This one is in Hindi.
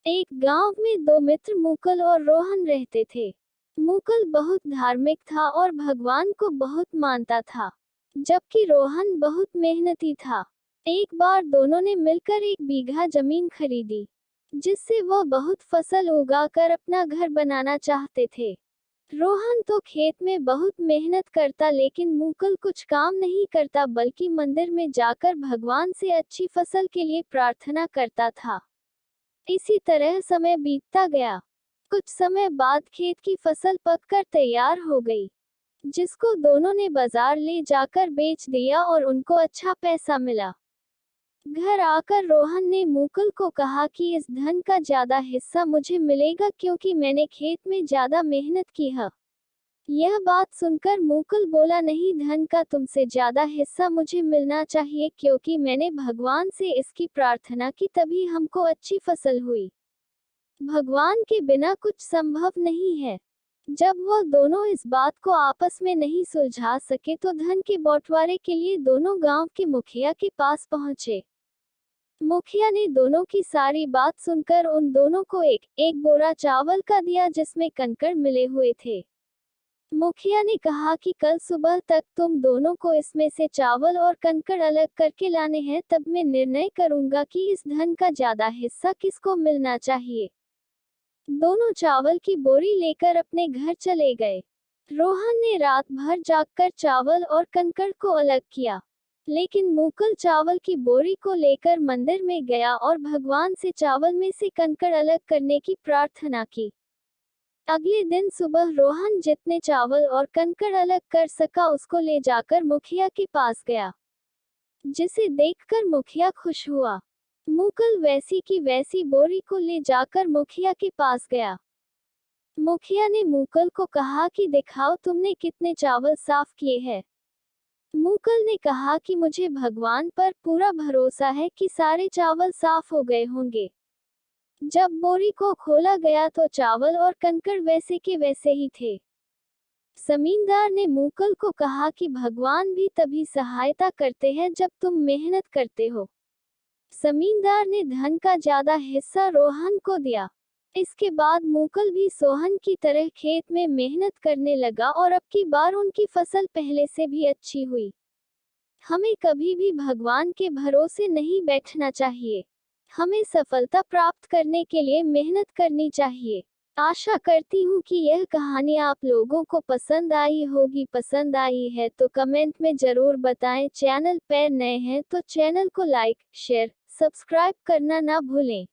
एक गांव में दो मित्र मुकुल और रोहन रहते थे। मुकुल बहुत धार्मिक था और भगवान को बहुत मानता था, जबकि रोहन बहुत मेहनती था। एक बार दोनों ने मिलकर 1 बीघा जमीन खरीदी, जिससे वह बहुत फसल उगाकर अपना घर बनाना चाहते थे। रोहन तो खेत में बहुत मेहनत करता, लेकिन मुकुल कुछ काम नहीं करता बल्कि मंदिर में जाकर भगवान से अच्छी फसल के लिए प्रार्थना करता था। इसी तरह समय बीतता गया। कुछ समय बाद खेत की फसल पककर तैयार हो गई, जिसको दोनों ने बाजार ले जाकर बेच दिया और उनको अच्छा पैसा मिला। घर आकर रोहन ने मुकुल को कहा कि इस धन का ज्यादा हिस्सा मुझे मिलेगा, क्योंकि मैंने खेत में ज्यादा मेहनत की है। यह बात सुनकर मुकुल बोला, नहीं, धन का तुमसे ज्यादा हिस्सा मुझे मिलना चाहिए, क्योंकि मैंने भगवान से इसकी प्रार्थना की, तभी हमको अच्छी फसल हुई। भगवान के बिना कुछ संभव नहीं है। जब वह दोनों इस बात को आपस में नहीं सुलझा सके तो धन के बंटवारे के लिए दोनों गांव के मुखिया के पास पहुंचे। मुखिया ने दोनों की सारी बात सुनकर उन दोनों को एक एक बोरा चावल का दिया, जिसमें कंकड़ मिले हुए थे। मुखिया ने कहा कि कल सुबह तक तुम दोनों को इसमें से चावल और कंकड़ अलग करके लाने हैं, तब मैं निर्णय करूंगा कि इस धन का ज्यादा हिस्सा किसको मिलना चाहिए। दोनों चावल की बोरी लेकर अपने घर चले गए। रोहन ने रात भर जागकर चावल और कंकड़ को अलग किया, लेकिन मुकुल चावल की बोरी को लेकर मंदिर में गया और भगवान से चावल में से कंकड़ अलग करने की प्रार्थना की। अगले दिन सुबह रोहन जितने चावल और कंकड़ अलग कर सका उसको ले जाकर मुखिया के पास गया, जिसे देखकर मुखिया खुश हुआ। मुकुल वैसी की वैसी बोरी को ले जाकर मुखिया के पास गया। मुखिया ने मुकुल को कहा कि दिखाओ तुमने कितने चावल साफ किए हैं। मुकुल ने कहा कि मुझे भगवान पर पूरा भरोसा है कि सारे चावल साफ हो गए होंगे। जब बोरी को खोला गया तो चावल और कंकड़ वैसे के वैसे ही थे। जमींदार ने मुकुल को कहा कि भगवान भी तभी सहायता करते हैं जब तुम मेहनत करते हो। जमींदार ने धन का ज्यादा हिस्सा रोहन को दिया। इसके बाद मुकुल भी सोहन की तरह खेत में मेहनत करने लगा और अब की बार उनकी फसल पहले से भी अच्छी हुई। हमें कभी भी भगवान के भरोसे नहीं बैठना चाहिए। हमें सफलता प्राप्त करने के लिए मेहनत करनी चाहिए। आशा करती हूँ कि यह कहानी आप लोगों को पसंद आई होगी। पसंद आई है तो कमेंट में जरूर बताएं। चैनल पर नए हैं तो चैनल को लाइक, शेयर, सब्सक्राइब करना ना भूलें।